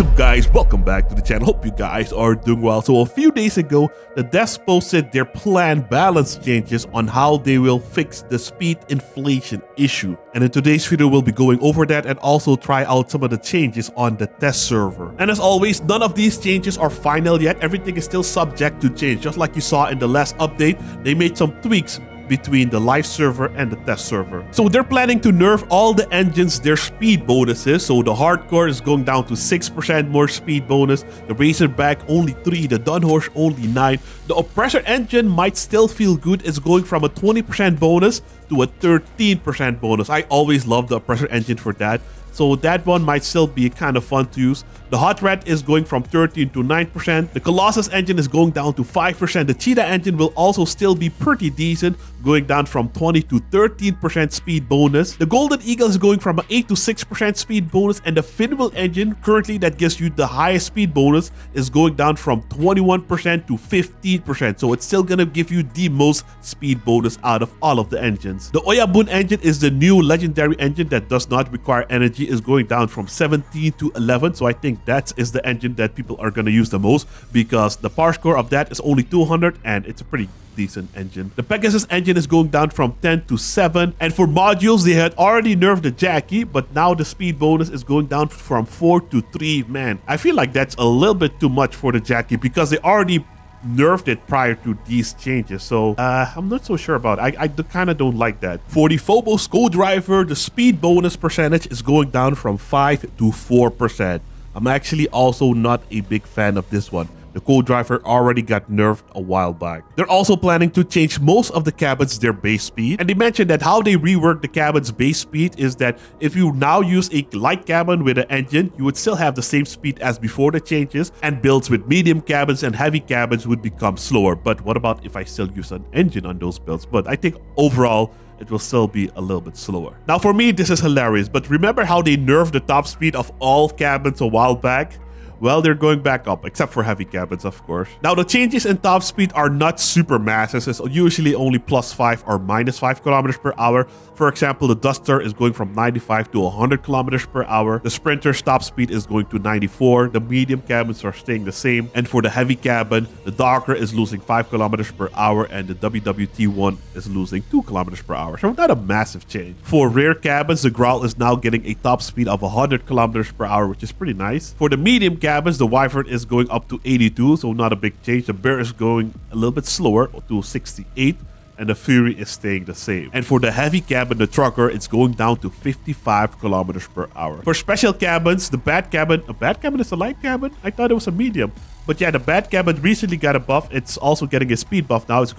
What's up guys, welcome back to the channel. Hope you guys are doing well. So a few days ago, the devs posted their planned balance changes on how they will fix the speed inflation issue. And in today's video, we'll be going over that and also try out some of the changes on the test server. And as always, none of these changes are final yet. Everything is still subject to change. Just like you saw in the last update, they made some tweaks between the live server and the test server. So they're planning to nerf all the engines their speed bonuses. So the hardcore is going down to 6% more speed bonus, the Razorback only 3, the Dunhorse only 9. The Oppressor engine might still feel good. It's going from a 20% bonus to a 13% bonus. I always love the Oppressor engine for that. So that one might still be kind of fun to use. The Hot Rat is going from 13 to 9%. The Colossus engine is going down to 5%. The Cheetah engine will also still be pretty decent, going down from 20 to 13% speed bonus. The Golden Eagle is going from an 8 to 6% speed bonus. And the Finwheel engine, currently that gives you the highest speed bonus, is going down from 21% to 15%. So it's still gonna give you the most speed bonus out of all of the engines. The Oyabun engine is the new legendary engine that does not require energy, is going down from 17 to 11. So I think that is the engine that people are going to use the most, because the power score of that is only 200 and it's a pretty decent engine. The Pegasus engine is going down from 10 to 7. And for modules, they had already nerfed the Jackie, but now the speed bonus is going down from 4 to 3. Man, I feel like that's a little bit too much for the Jackie because they already nerfed it prior to these changes. So I'm not so sure about it. I kind of don't like that. For the Phobos co-driver, the speed bonus percentage is going down from 5 to 4%. I'm actually also not a big fan of this one. The co-driver already got nerfed a while back. They're also planning to change most of the cabins their base speed. And they mentioned that how they rework the cabin's base speed is that if you now use a light cabin with an engine, you would still have the same speed as before the changes, and builds with medium cabins and heavy cabins would become slower. But what about if I still use an engine on those builds? But I think overall, it will still be a little bit slower. Now for me, this is hilarious, but remember how they nerfed the top speed of all cabins a while back? Well, they're going back up, except for heavy cabins, of course. Now, the changes in top speed are not super massive. It's usually only +5 or -5 kilometers per hour. For example, the Duster is going from 95 to 100 kilometers per hour. The Sprinter's top speed is going to 94. The medium cabins are staying the same. And for the heavy cabin, the Darker is losing 5 kilometers per hour, and the WWT1 is losing 2 kilometers per hour. So not a massive change. For rear cabins, the Growl is now getting a top speed of 100 kilometers per hour, which is pretty nice. For the medium cabins, the Wyvern is going up to 82, so not a big change. The Bear is going a little bit slower to 68, and the Fury is staying the same. And for the heavy cabin, the Trucker, it's going down to 55 kilometers per hour. For special cabins, the Bat cabin, a Bat cabin is a light cabin? I thought it was a medium. But yeah, the Bat cabin recently got a buff. It's also getting a speed buff now. It's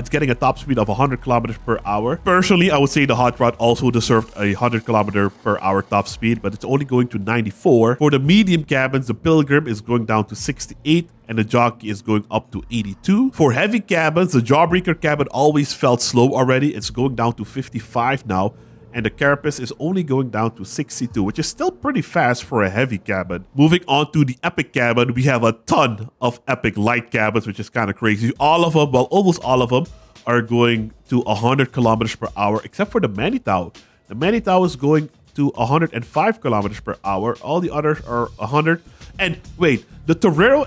getting a top speed of 100 kilometers per hour. Personally, I would say the Hot Rod also deserved a 100 kilometer per hour top speed, but it's only going to 94. For the medium cabins, the Pilgrim is going down to 68, and the Jockey is going up to 82. For heavy cabins, the Jawbreaker cabin always felt slow already. It's going down to 55 now. And the Carapace is only going down to 62, which is still pretty fast for a heavy cabin. Moving on to the Epic cabin, we have a ton of Epic light cabins, which is kind of crazy. All of them, well, almost all of them, are going to 100 kilometers per hour, except for the Manitau. The Manitau is going to 105 kilometers per hour. All the others are 100. And wait, the Torero,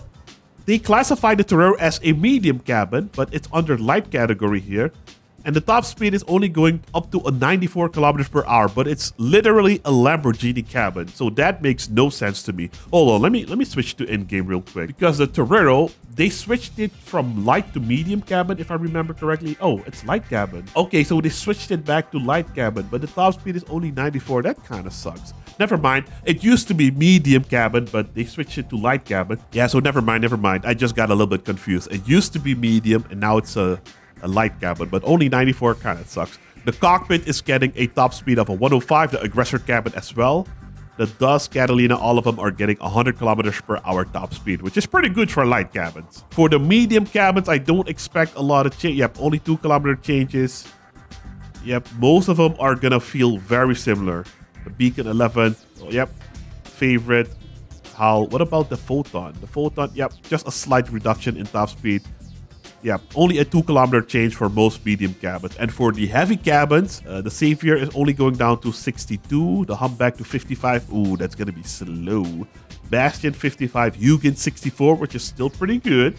they classify the Torero as a medium cabin, but it's under light category here. And the top speed is only going up to a 94 kilometers per hour, but it's literally a Lamborghini cabin. So that makes no sense to me. Hold on, let me switch to in-game real quick. Because the Torero, they switched it from light to medium cabin, if I remember correctly. Oh, it's light cabin. Okay, so they switched it back to light cabin, but the top speed is only 94. That kind of sucks. Never mind. It used to be medium cabin, but they switched it to light cabin. Yeah, so never mind. I just got a little bit confused. It used to be medium, and now it's a light cabin, but only 94 kind of sucks. The Cockpit is getting a top speed of a 105, the Aggressor cabin as well. The Dusk, Catalina, all of them are getting 100 kilometers per hour top speed, which is pretty good for light cabins. For the medium cabins, I don't expect a lot of change. Yep, only 2 kilometer changes. Yep, most of them are gonna feel very similar. The Beacon 11, oh, yep, Favorite. What about the Photon? The Photon, yep, just a slight reduction in top speed. Yeah, only a 2-kilometer change for most medium cabins. And for the heavy cabins, the Savior is only going down to 62, the Humpback to 55. Ooh, that's going to be slow. Bastion 55, Hugin 64, which is still pretty good.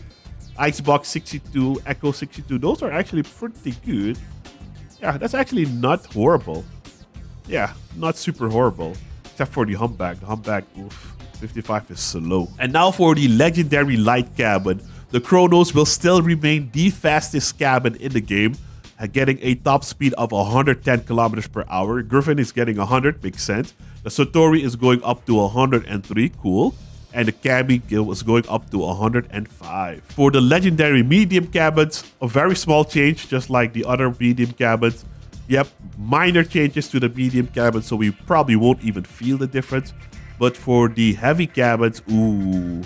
Icebox 62, Echo 62, those are actually pretty good. Yeah, that's actually not horrible. Yeah, not super horrible. Except for the Humpback. The Humpback, oof, 55 is slow. And now for the legendary light cabin. The Chronos will still remain the fastest cabin in the game, getting a top speed of 110 kilometers per hour. Griffin is getting 100, makes sense. The Satori is going up to 103, cool. And the Cabby is going up to 105. For the legendary medium cabins, a very small change, just like the other medium cabins. Yep, minor changes to the medium cabins, so we probably won't even feel the difference. But for the heavy cabins, ooh,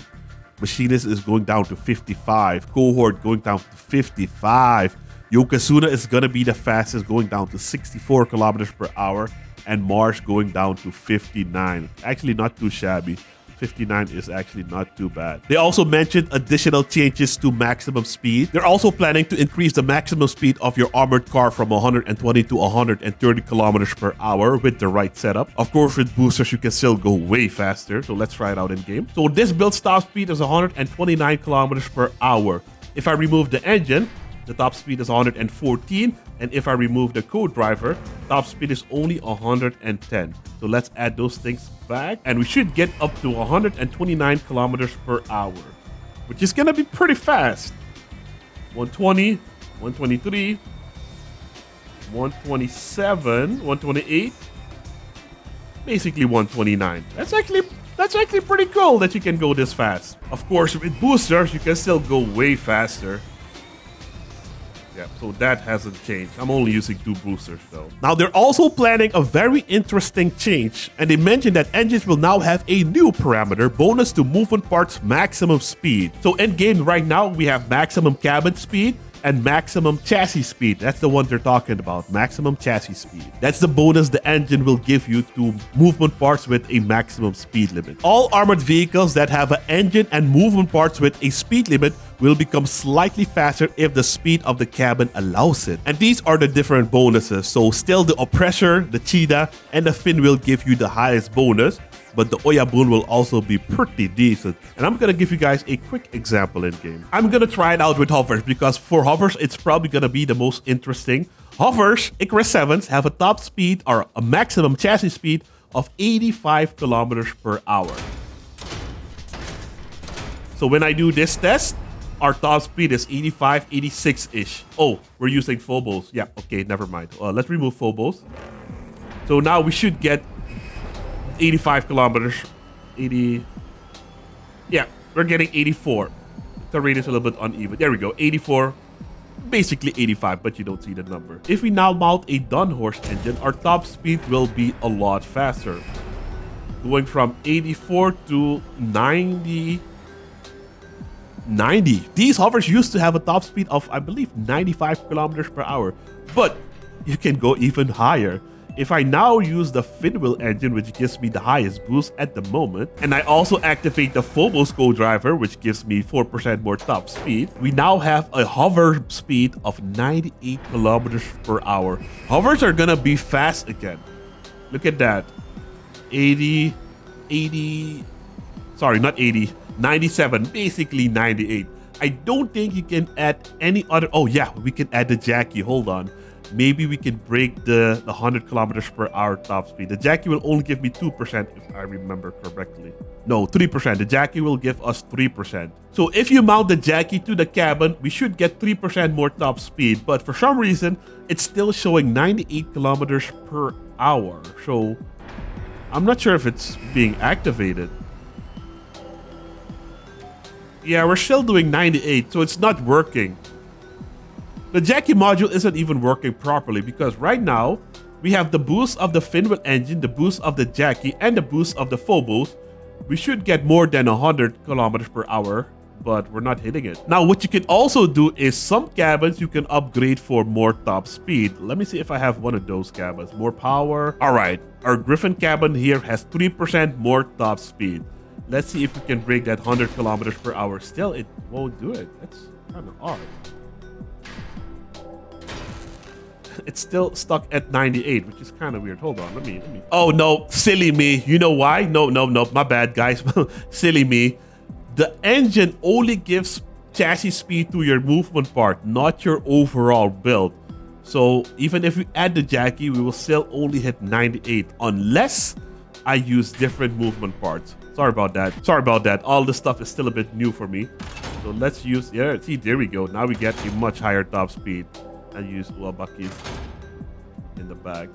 Machinist is going down to 55. Cohort going down to 55. Yokozuna is going to be the fastest, going down to 64 kilometers per hour. And Mars going down to 59. Actually, not too shabby. 59 is actually not too bad. They also mentioned additional changes to maximum speed. They're also planning to increase the maximum speed of your armored car from 120 to 130 kilometers per hour with the right setup. Of course, with boosters, you can still go way faster. So let's try it out in game. So this build top speed is 129 kilometers per hour. If I remove the engine, the top speed is 114, and if I remove the co-driver, top speed is only 110. So let's add those things back, and we should get up to 129 kilometers per hour, which is gonna be pretty fast. 120, 123, 127, 128, basically 129. That's actually pretty cool that you can go this fast. Of course, with boosters, you can still go way faster. Yeah, so that hasn't changed. I'm only using 2 boosters though. Now they're also planning a very interesting change, and they mentioned that engines will now have a new parameter, bonus to movement parts maximum speed. So in game right now, we have maximum cabin speed and maximum chassis speed. That's the one they're talking about, maximum chassis speed. That's the bonus the engine will give you to movement parts with a maximum speed limit. All armored vehicles that have an engine and movement parts with a speed limit will become slightly faster if the speed of the cabin allows it. And these are the different bonuses. So still the Oppressor, the Cheetah, and the Fin will give you the highest bonus, but the Oyabun will also be pretty decent. And I'm gonna give you guys a quick example in game. I'm gonna try it out with hovers, because for hovers, it's probably gonna be the most interesting. Hovers, Icarus 7s, have a top speed or a maximum chassis speed of 85 kilometers per hour. So when I do this test, our top speed is 85, 86-ish. Oh, we're using Phobos. Yeah, okay, never mind. Let's remove Phobos. So now we should get 85 kilometers. 80. Yeah, we're getting 84. The rate is a little bit uneven. There we go, 84. Basically 85, but you don't see the number. If we now mount a Dunhorse engine, our top speed will be a lot faster. Going from 84 to 90. These hovers used to have a top speed of, I believe, 95 kilometers per hour, but you can go even higher. If I now use the Finwheel engine, which gives me the highest boost at the moment, and I also activate the Phobos co-driver, which gives me 4% more top speed, we now have a hover speed of 98 kilometers per hour. Hovers are gonna be fast again. Look at that. 97, basically 98. I don't think you can add any other. Oh yeah, we can add the Jackie. Hold on. Maybe we can break the 100 kilometers per hour top speed. The Jackie will only give me 2% if I remember correctly. No, 3%. The Jackie will give us 3%. So if you mount the Jackie to the cabin, we should get 3% more top speed. But for some reason, it's still showing 98 kilometers per hour. So I'm not sure if it's being activated. Yeah, we're still doing 98, so it's not working. The Jackie module isn't even working properly because right now, we have the boost of the Finwheel engine, the boost of the Jackie, and the boost of the Phobos. We should get more than 100 kilometers per hour, but we're not hitting it. Now, what you can also do is some cabins you can upgrade for more top speed. Let me see if I have one of those cabins. More power. All right, our Griffin cabin here has 3% more top speed. Let's see if we can break that 100 kilometers per hour. Still, it won't do it. That's kind of odd. it's still stuck at 98, which is kind of weird. Hold on, let me. Oh no, silly me. You know why? No, my bad, guys. Silly me. The engine only gives chassis speed to your movement part, not your overall build. So even if we add the Jackie, we will still only hit 98 unless I use different movement parts. Sorry about that. All this stuff is still a bit new for me. So let's use, yeah, see, there we go. Now we get a much higher top speed. I use Uabakis in the bag.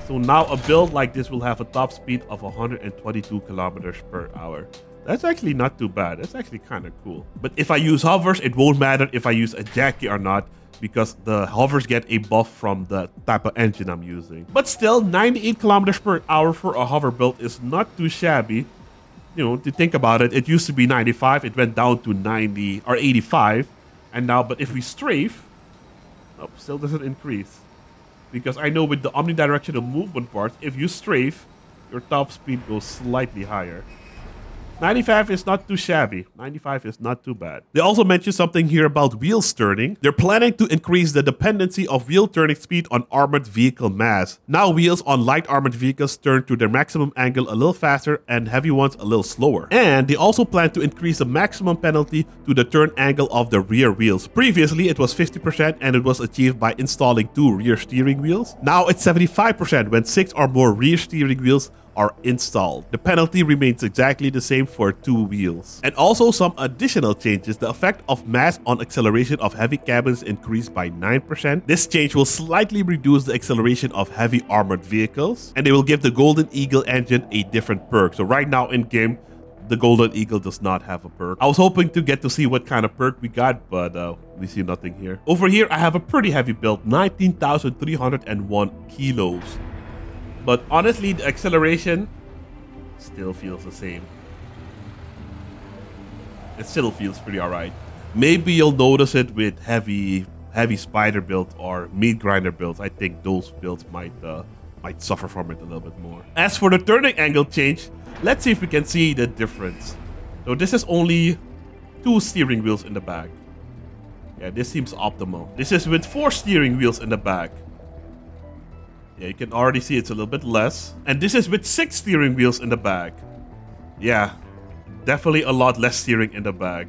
So now a build like this will have a top speed of 122 kilometers per hour. That's actually not too bad. That's actually kind of cool. But if I use hovers, it won't matter if I use a Jackie or not, because the hovers get a buff from the type of engine I'm using. But still, 98 kilometers per hour for a hover build is not too shabby. You know, to think about it, it used to be 95, it went down to 90 or 85, and now, but if we strafe, oh, still doesn't increase. Because I know with the omnidirectional movement part, if you strafe, your top speed goes slightly higher. 95 is not too shabby. 95 is not too bad. They also mentioned something here about wheels turning. They're planning to increase the dependency of wheel turning speed on armored vehicle mass. Now wheels on light armored vehicles turn to their maximum angle a little faster and heavy ones a little slower. And they also plan to increase the maximum penalty to the turn angle of the rear wheels. Previously it was 50% and it was achieved by installing 2 rear steering wheels. Now it's 75% when 6 or more rear steering wheels are installed. The penalty remains exactly the same for 2 wheels. And also some additional changes. The effect of mass on acceleration of heavy cabins increased by 9%. This change will slightly reduce the acceleration of heavy armored vehicles. And they will give the Golden Eagle engine a different perk. So right now in game, the Golden Eagle does not have a perk. I was hoping to get to see what kind of perk we got, but we see nothing here. Over here, I have a pretty heavy build, 19,301 kilos. But honestly, the acceleration still feels the same. It still feels pretty alright. Maybe you'll notice it with heavy spider build or meat grinder builds. I think those builds might suffer from it a little bit more. As for the turning angle change, let's see if we can see the difference. So this is only 2 steering wheels in the back. Yeah, this seems optimal. This is with 4 steering wheels in the back. Yeah, you can already see it's a little bit less. And this is with 6 steering wheels in the back. Yeah, definitely a lot less steering in the back.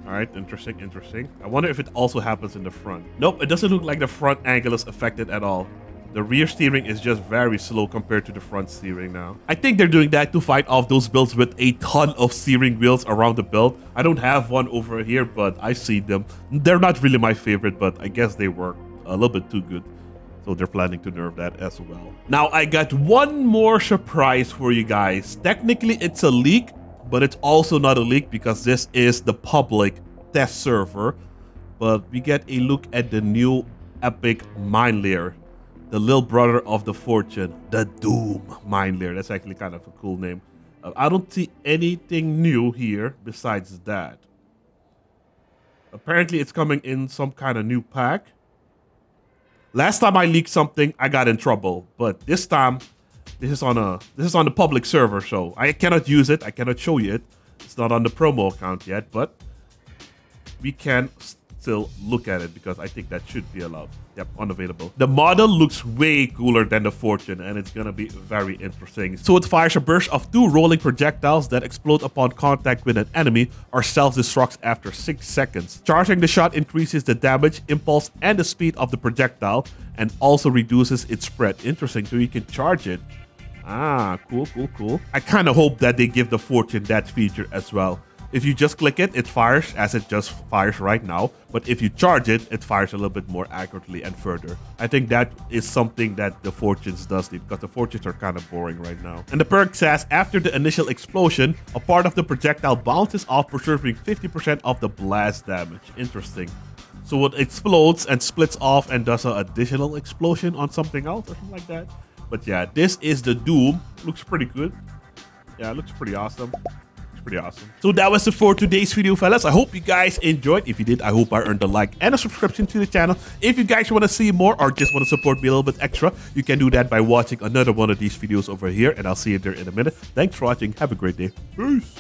Alright, interesting. I wonder if it also happens in the front. Nope, it doesn't look like the front angle is affected at all. The rear steering is just very slow compared to the front steering now. I think they're doing that to fight off those builds with a ton of steering wheels around the build. I don't have one over here, but I've seen them. They're not really my favorite, but I guess they work a little bit too good. So they're planning to nerf that as well. Now I got one more surprise for you guys. Technically it's a leak, but it's also not a leak because this is the public test server. But we get a look at the new epic MINELAYER, the little brother of the Fortune, the Doom MINELAYER. That's actually kind of a cool name. I don't see anything new here besides that. Apparently it's coming in some kind of new pack. Last time I leaked something, I got in trouble, but this time, this is on the public server, so I cannot use it. I cannot show you it. It's not on the promo account yet, but we can still look at it because I think that should be allowed. Yep, unavailable. The model looks way cooler than the Fortune, and it's gonna be very interesting. So it fires a burst of 2 rolling projectiles that explode upon contact with an enemy or self-destructs after 6 seconds. Charging the shot increases the damage, impulse, and the speed of the projectile, and also reduces its spread. Interesting, so you can charge it. Ah, cool. I kind of hope that they give the Fortune that feature as well. If you just click it, it fires as it just fires right now. But if you charge it, it fires a little bit more accurately and further. I think that is something that the Fortunes does need, because the Fortunes are kind of boring right now. And the perk says, after the initial explosion, a part of the projectile bounces off, preserving 50% of the blast damage. Interesting. So it explodes and splits off and does an additional explosion on something else or something like that. But yeah, this is the Doom. Looks pretty good. Yeah, it looks pretty awesome. Pretty awesome. So that was it for today's video, fellas. I hope you guys enjoyed. If you did, I hope I earned a like and a subscription to the channel. If you guys want to see more or just want to support me a little bit extra, you can do that by watching another one of these videos over here, and I'll see you there in a minute. Thanks for watching. Have a great day. Peace.